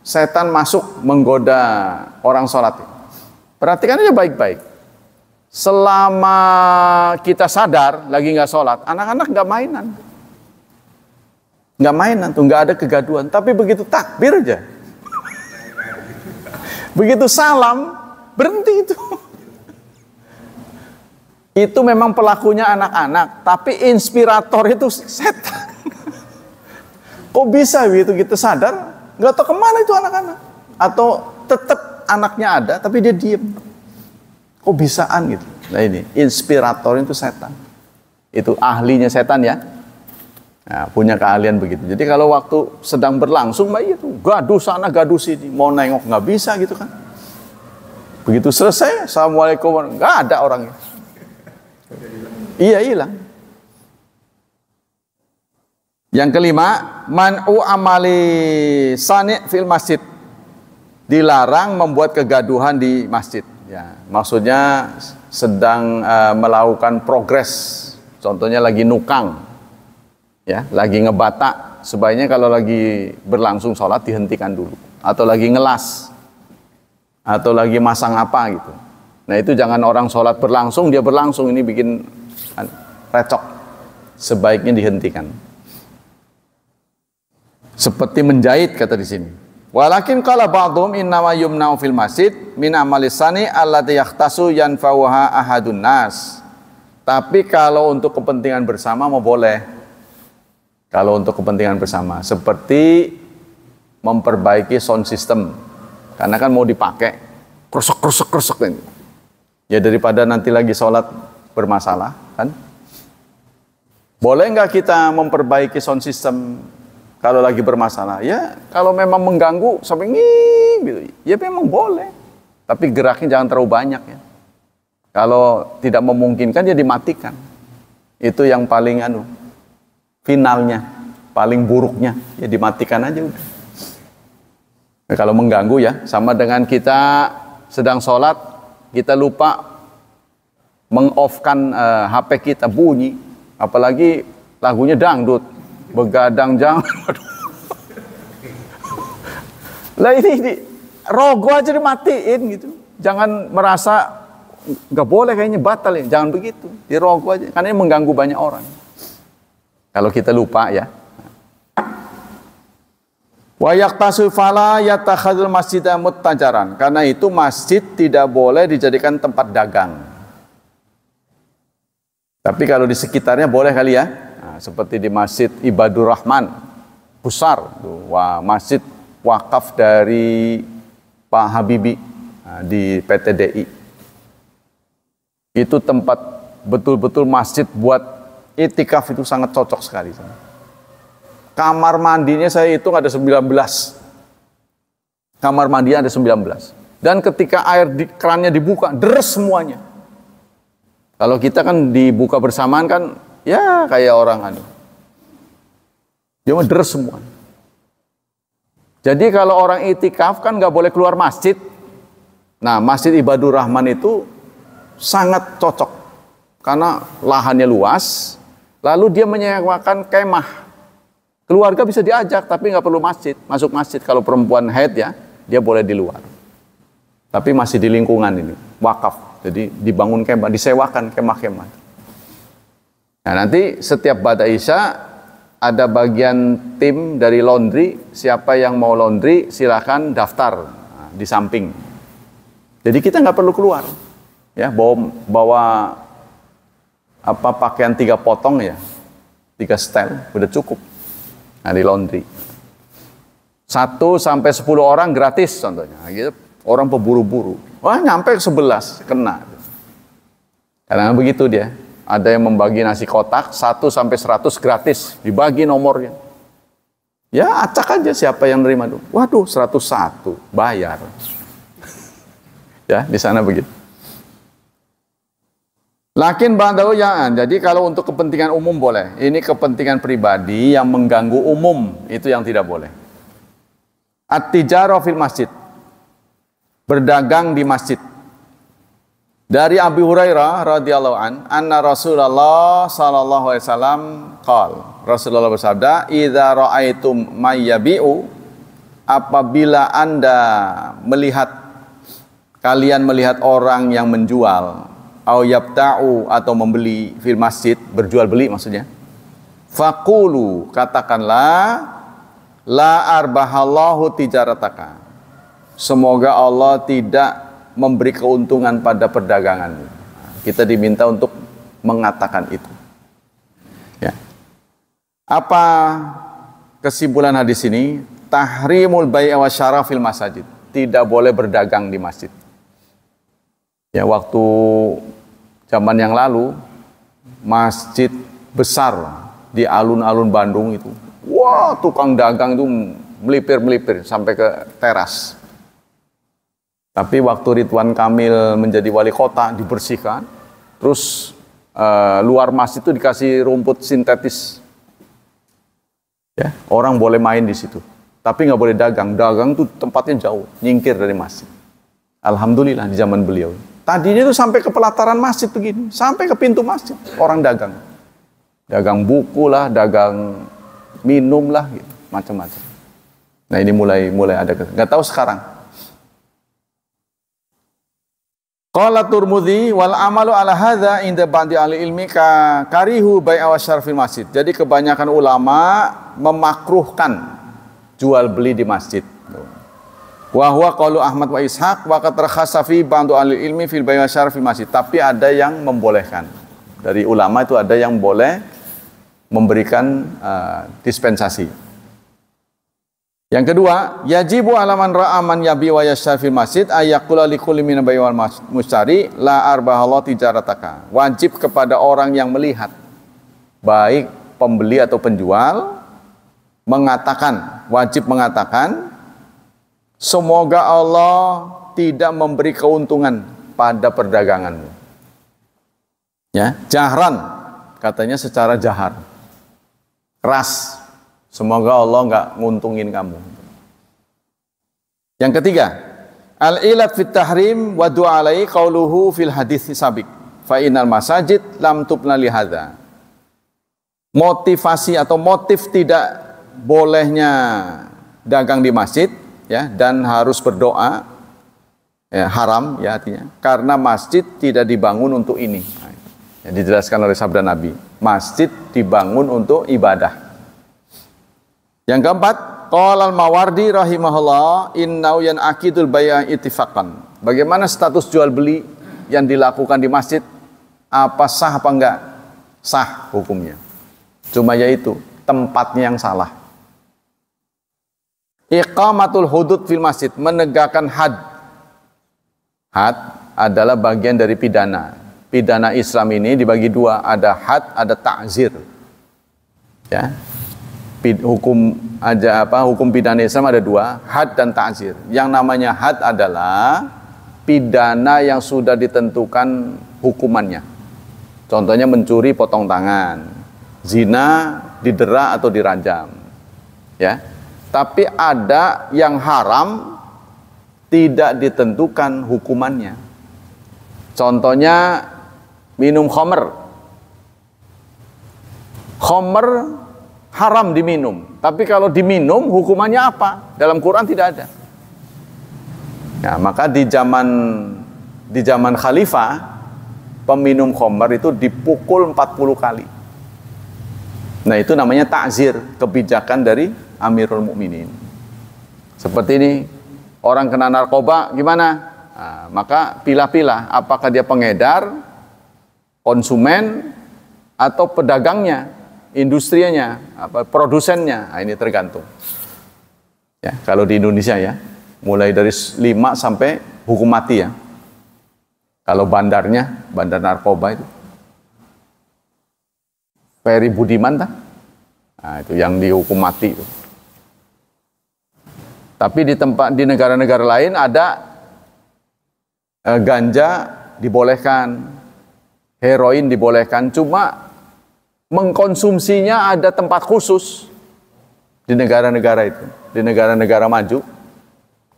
Setan masuk menggoda orang sholat. Perhatikan aja baik-baik. Selama kita sadar lagi nggak sholat, anak-anak nggak mainan. Nggak mainan tuh, nggak ada kegaduhan. Tapi begitu takbir aja. Begitu salam, berhenti itu. Itu memang pelakunya anak-anak, tapi inspirator itu setan. Kok bisa gitu kita sadar? Nggak tahu kemana itu anak-anak. Atau tetap anaknya ada, tapi dia diem. Kok bisaan gitu? Nah ini, inspirator itu setan. Itu ahlinya setan ya. Nah, punya keahlian begitu. Jadi kalau waktu sedang berlangsung, itu gaduh sana, gaduh sini. Mau nengok nggak bisa gitu kan. Begitu selesai, assalamualaikum, nggak ada orangnya. Iya, hilang. Yang kelima, man'u amali sani' fil masjid. Dilarang membuat kegaduhan di masjid. Ya, maksudnya sedang melakukan progres. Contohnya lagi nukang. Ya, lagi ngebatak. Sebaiknya kalau lagi berlangsung sholat dihentikan dulu. Atau lagi ngelas. Atau lagi masang apa gitu. Nah itu jangan orang sholat berlangsung, dia berlangsung, ini bikin recok. Sebaiknya dihentikan. Seperti menjahit kata di sini. Walakin qala ba'dhum innama yumna'u fil masjid min amalis sani allati yahtasu yanfa'uha ahadun nas. Tapi kalau untuk kepentingan bersama mau boleh. Kalau untuk kepentingan bersama seperti memperbaiki sound system. Karena kan mau dipakai krusuk ini. Ya daripada nanti lagi sholat bermasalah kan. Boleh nggak kita memperbaiki sound system kalau lagi bermasalah? Ya, kalau memang mengganggu sampai nging gitu, ya memang boleh. Tapi geraknya jangan terlalu banyak ya. Kalau tidak memungkinkan ya dimatikan. Itu yang paling finalnya, paling buruknya ya dimatikan aja udah. Nah, kalau mengganggu ya, sama dengan kita sedang sholat, kita lupa meng-off-kan HP kita bunyi, apalagi lagunya dangdut. Begadang jangan. Lah ini rogo aja dimatiin gitu. Jangan merasa nggak boleh kayaknya batal ya. Jangan begitu. Di rogo aja. Karena ini mengganggu banyak orang. Kalau kita lupa ya. Wa yaqtasu fala yatakhadzul masjida muttajaran. Karena itu masjid tidak boleh dijadikan tempat dagang. Tapi kalau di sekitarnya boleh kali ya. Seperti di Masjid Ibadur Rahman Pusar, wah, masjid wakaf dari Pak Habibie di PTDI. Itu tempat betul-betul masjid buat itikaf, itu sangat cocok sekali. Kamar mandinya saya hitung ada 19. Kamar mandinya ada 19. Dan ketika air di kerannya dibuka, deres semuanya. Kalau kita kan dibuka bersamaan kan, ya kayak orang dia mah deres semua. Jadi kalau orang itikaf kan nggak boleh keluar masjid. Nah, Masjid Ibadur Rahman itu sangat cocok. karena lahannya luas, lalu dia menyewakan kemah. Keluarga bisa diajak, tapi nggak perlu masuk masjid. Kalau perempuan haid ya, dia boleh di luar. Tapi masih di lingkungan ini, wakaf. Jadi dibangun kemah, disewakan kemah-kemah. Nah nanti setiap ba'da isya ada bagian tim dari laundry. Siapa yang mau laundry silakan daftar di samping. Jadi kita nggak perlu keluar, ya bawa pakaian 3 potong ya, 3 setel udah cukup. Nah di laundry 1 sampai 10 orang gratis contohnya. Nah, gitu. Orang peburu-buru, wah nyampe ke 11 kena. Karena begitu dia. Ada yang membagi nasi kotak 1 sampai 100 gratis, dibagi nomornya. Ya acak aja siapa yang nerima dulu. Waduh 101 bayar. Ya di sana begitu. Lakin ba'dahu ya'an. Jadi kalau untuk kepentingan umum boleh. Ini kepentingan pribadi yang mengganggu umum, itu yang tidak boleh. At-tijarah fil masjid. Berdagang di masjid. Dari Abu Hurairah radhiyallahu anna Rasulullah sallallahu alaihi wasallam Rasulullah bersabda, "Idza ra'aitum may yabi'u," apabila Anda kalian melihat orang yang menjual, au yabta'u atau membeli fil masjid, berjual beli maksudnya. Faqulu, katakanlah, la arbahallahu tijarataka. Semoga Allah tidak memberi keuntungan pada perdaganganmu. Kita diminta untuk mengatakan itu. Ya. Apa kesimpulan hadis ini? Tahrimul bai' wa syara fil masajid. Tidak boleh berdagang di masjid. Ya, waktu zaman yang lalu masjid besar di alun-alun Bandung itu, wah tukang dagang itu melipir sampai ke teras. Tapi waktu Ridwan Kamil menjadi wali kota dibersihkan, terus luar masjid itu dikasih rumput sintetis. Ya, orang boleh main di situ, tapi nggak boleh dagang. Dagang tuh tempatnya jauh, nyingkir dari masjid. Alhamdulillah di zaman beliau. Tadinya itu sampai ke pelataran masjid begini, sampai ke pintu masjid orang dagang. Dagang buku lah, dagang minum lah, gitu, macam-macam. Nah ini mulai ada, nggak tahu sekarang. Qala Turmudzi wal amalu ala hadza inda ba'di ahli ilmi karihu bai'a wa syara fil masjid. Jadi kebanyakan ulama memakruhkan jual beli di masjid. Wa huwa qaulu Ahmad wa Ishaq wa qad rakhasa fi ba'du ahli ilmi fil bai' wa syara fil masjid. Tapi ada yang membolehkan. Dari ulama itu ada yang boleh memberikan dispensasi. Yang kedua, yajibu alaman ra'a man yabi wa yashtar fil masjid ayyaqula likulli min bai' wal mushtari la arbahallahu tijarataka. Wajib kepada orang yang melihat, baik pembeli atau penjual, wajib mengatakan, semoga Allah tidak memberi keuntungan pada perdaganganmu. Ya, jahran, katanya secara jahar, keras. Semoga Allah nggak nguntungin kamu. Yang ketiga, al-ilat fit tahrim wa du'a alaihi qauluhu fil hadits sabiq. Fa innal masajid lam tubna li hadza. Motivasi atau motif tidak bolehnya dagang di masjid, ya, dan harus berdoa, ya, haram ya artinya, karena masjid tidak dibangun untuk ini. Ya, dijelaskan oleh sabda Nabi, masjid dibangun untuk ibadah. Yang keempat, qala al-Mawardi rahimahullah innau yanaqidul bai'a ittifaqan. Bagaimana status jual beli yang dilakukan di masjid? Apa sah apa enggak? Sah hukumnya. Cuma yaitu tempatnya yang salah. Iqamatul hudud fil masjid, menegakkan had. Had adalah bagian dari pidana. Pidana Islam ini dibagi dua, ada had, ada ta'zir. Ya. Hukum pidana Islam ada dua, had dan ta'zir. Yang namanya had adalah pidana yang sudah ditentukan hukumannya. Contohnya mencuri potong tangan, zina didera atau dirajam. Ya. Tapi ada yang haram tidak ditentukan hukumannya. Contohnya minum khamr. Khamr haram diminum, tapi kalau diminum hukumannya apa? Dalam Quran tidak ada. Nah, maka di zaman khalifah, peminum khamr itu dipukul 40 kali. Nah, itu namanya ta'zir, kebijakan dari Amirul Mukminin. Seperti ini, orang kena narkoba gimana? Nah, maka pilah-pilah apakah dia pengedar, konsumen, atau pedagangnya, industrinya, produsennya. Nah, ini tergantung. Ya, kalau di Indonesia ya, mulai dari 5 sampai hukum mati ya. Kalau bandarnya, bandar narkoba itu. Ferry Budiman tak? Nah, itu yang dihukum mati itu. Tapi di negara-negara lain ada ganja dibolehkan, heroin dibolehkan, cuma mengkonsumsinya ada tempat khusus di negara-negara itu, di negara-negara maju.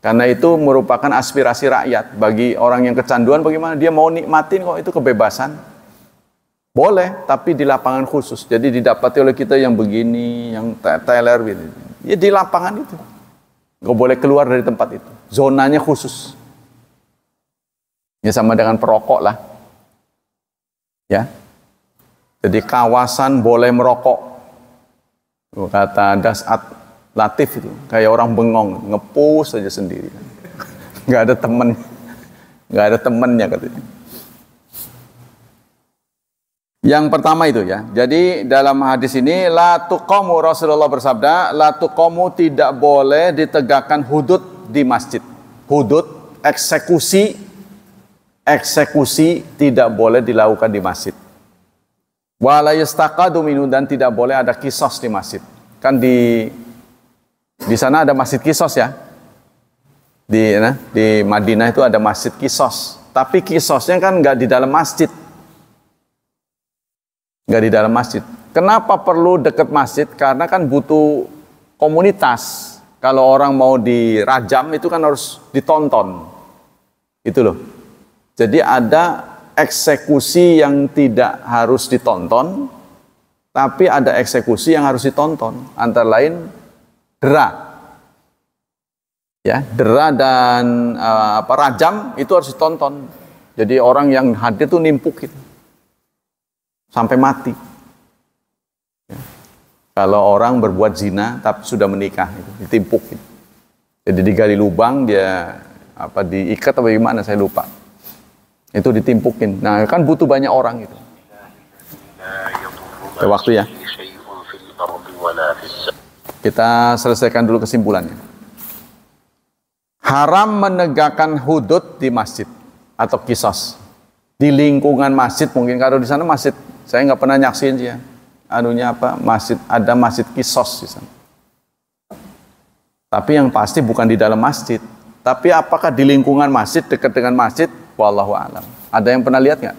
Karena itu merupakan aspirasi rakyat. Bagi orang yang kecanduan bagaimana? Dia mau nikmatin kok, itu kebebasan. Boleh, tapi di lapangan khusus. Jadi didapati oleh kita yang begini, yang teler gitu. Ya di lapangan itu. Nggak boleh keluar dari tempat itu. Zonanya khusus. Ya sama dengan perokok lah. Ya. Jadi kawasan boleh merokok. Kata Dasat Latif itu. Kayak orang bengong. Ngepus saja sendiri. Nggak ada temen. Nggak ada temennya katanya. Yang pertama itu ya. Jadi dalam hadis ini la tuqamu, Rasulullah bersabda, la tuqamu, tidak boleh ditegakkan hudud di masjid. Hudud, eksekusi tidak boleh dilakukan di masjid. Wa la yastaqadu minhu, dan tidak boleh ada kisos di masjid. Kan di sana ada masjid kisos ya. Di Madinah itu ada masjid kisos. Tapi kisosnya kan nggak di dalam masjid. Nggak di dalam masjid. Kenapa perlu dekat masjid? Karena kan butuh komunitas. Kalau orang mau dirajam itu kan harus ditonton. Itu loh. Jadi ada eksekusi yang tidak harus ditonton, tapi ada eksekusi yang harus ditonton. Antara lain dera. Ya, dera dan rajam itu harus ditonton. Jadi orang yang hadir tuh nimpuk gitu. Sampai mati. Ya. Kalau orang berbuat zina tapi sudah menikah, gitu, ditimpuk. Gitu. Jadi digali lubang, dia diikat atau gimana saya lupa. Itu ditimpukin. Nah kan butuh banyak orang itu. Waktu ya. Kita selesaikan dulu kesimpulannya. Haram menegakkan hudud di masjid atau kisos. Di lingkungan masjid, mungkin kalau di sana masjid, saya nggak pernah nyaksin sih ya. Masjid, ada masjid kisos di sana. Tapi yang pasti bukan di dalam masjid. Tapi apakah di lingkungan masjid, dekat dengan masjid? Wallahu a'lam. Ada yang pernah lihat nggak?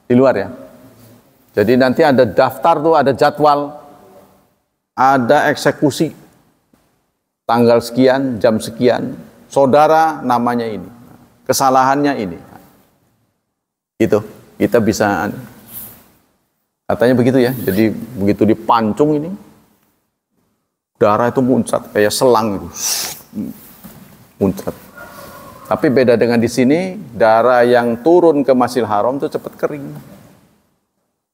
Di luar ya. Jadi nanti ada daftar tuh, ada jadwal, ada eksekusi. Tanggal sekian, jam sekian, saudara namanya ini, kesalahannya ini. Itu kita bisa, katanya begitu ya. Jadi begitu dipancung ini, darah itu muncrat kayak selang itu, muncrat. Tapi beda dengan di sini, darah yang turun ke Masjidil Haram itu cepat kering.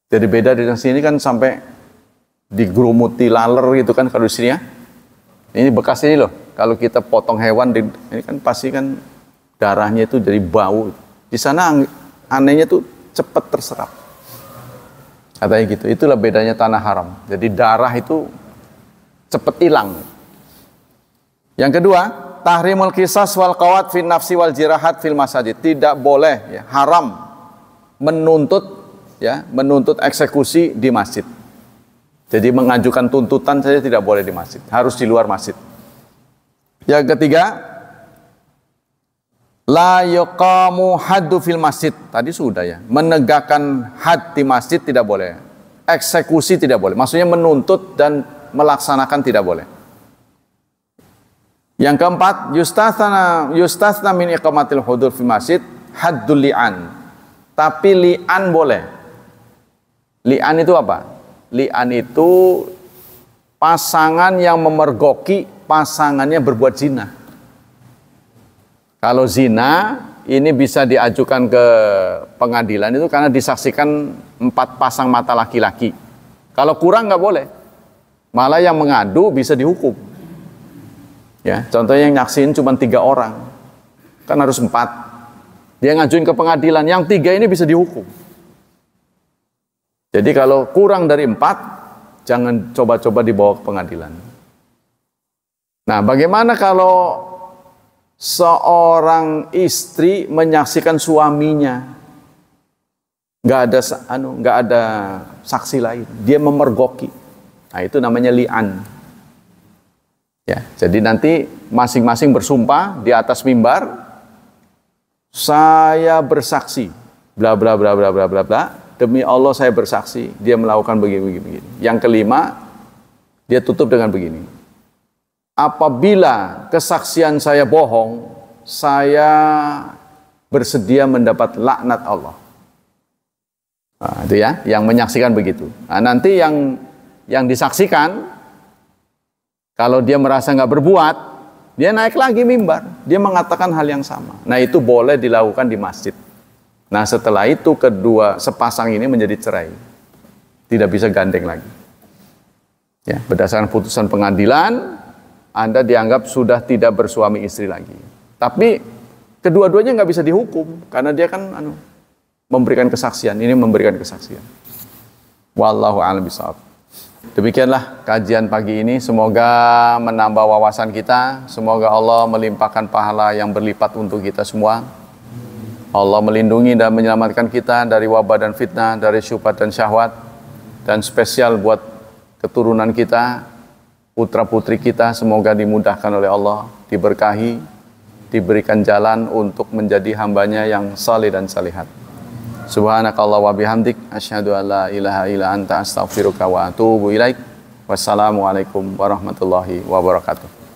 Jadi beda dengan sini kan sampai digerumuti laler gitu kan kalau di sini ya. Ini bekas ini loh. Kalau kita potong hewan, ini kan pasti kan darahnya itu jadi bau. Di sana anehnya tuh cepat terserap. Katanya gitu. Itulah bedanya tanah haram. Jadi darah itu cepat hilang. Yang kedua, tahrimul qisas wal qawat fin nafsi wal jirahat fil masajid. Tidak boleh ya, haram menuntut eksekusi di masjid. Jadi mengajukan tuntutan saja tidak boleh di masjid, harus di luar masjid. Yang ketiga, la yuqamu haddu fil masjid. Tadi sudah ya, menegakkan had di masjid tidak boleh. Eksekusi tidak boleh. Maksudnya menuntut dan melaksanakan tidak boleh. Yang keempat, yustatsna min iqamatil hudur fil masjid haddul li'an. Tapi li'an boleh. Li'an itu apa? Li'an itu pasangan yang memergoki pasangannya berbuat zina. Kalau zina ini bisa diajukan ke pengadilan itu karena disaksikan 4 pasang mata laki-laki. Kalau kurang nggak boleh. Malah yang mengadu bisa dihukum. Ya, contohnya yang nyaksiin cuma 3 orang, kan harus 4. Dia ngajuin ke pengadilan, yang 3 ini bisa dihukum. Jadi kalau kurang dari 4, jangan coba-coba dibawa ke pengadilan. Nah, bagaimana kalau seorang istri menyaksikan suaminya, nggak ada saksi lain, dia memergoki? Nah, itu namanya li'an. Ya, jadi nanti masing-masing bersumpah di atas mimbar, saya bersaksi, bla bla bla bla bla bla bla, demi Allah saya bersaksi, dia melakukan begini. Yang kelima, dia tutup dengan begini. Apabila kesaksian saya bohong, saya bersedia mendapat laknat Allah. Nah, itu ya, yang menyaksikan begitu. Nah, nanti yang disaksikan, kalau dia merasa nggak berbuat, dia naik lagi mimbar, dia mengatakan hal yang sama. Nah, itu boleh dilakukan di masjid. Nah, setelah itu kedua sepasang ini menjadi cerai, tidak bisa gandeng lagi. Ya, berdasarkan putusan pengadilan, Anda dianggap sudah tidak bersuami istri lagi. Tapi kedua-duanya nggak bisa dihukum karena dia kan memberikan kesaksian, ini memberikan kesaksian. Wallahu a'lam bishawab. Demikianlah kajian pagi ini, semoga menambah wawasan kita, semoga Allah melimpahkan pahala yang berlipat untuk kita semua. Allah melindungi dan menyelamatkan kita dari wabah dan fitnah, dari syubhat dan syahwat, dan spesial buat keturunan kita, putra-putri kita, semoga dimudahkan oleh Allah, diberkahi, diberikan jalan untuk menjadi hambanya yang saleh dan salihat. Subhanakallah wa bihamdik, asyhadu an la ilaha illa anta astaghfiruka wa atubu ilaik. Wassalamualaikum warahmatullahi wabarakatuh.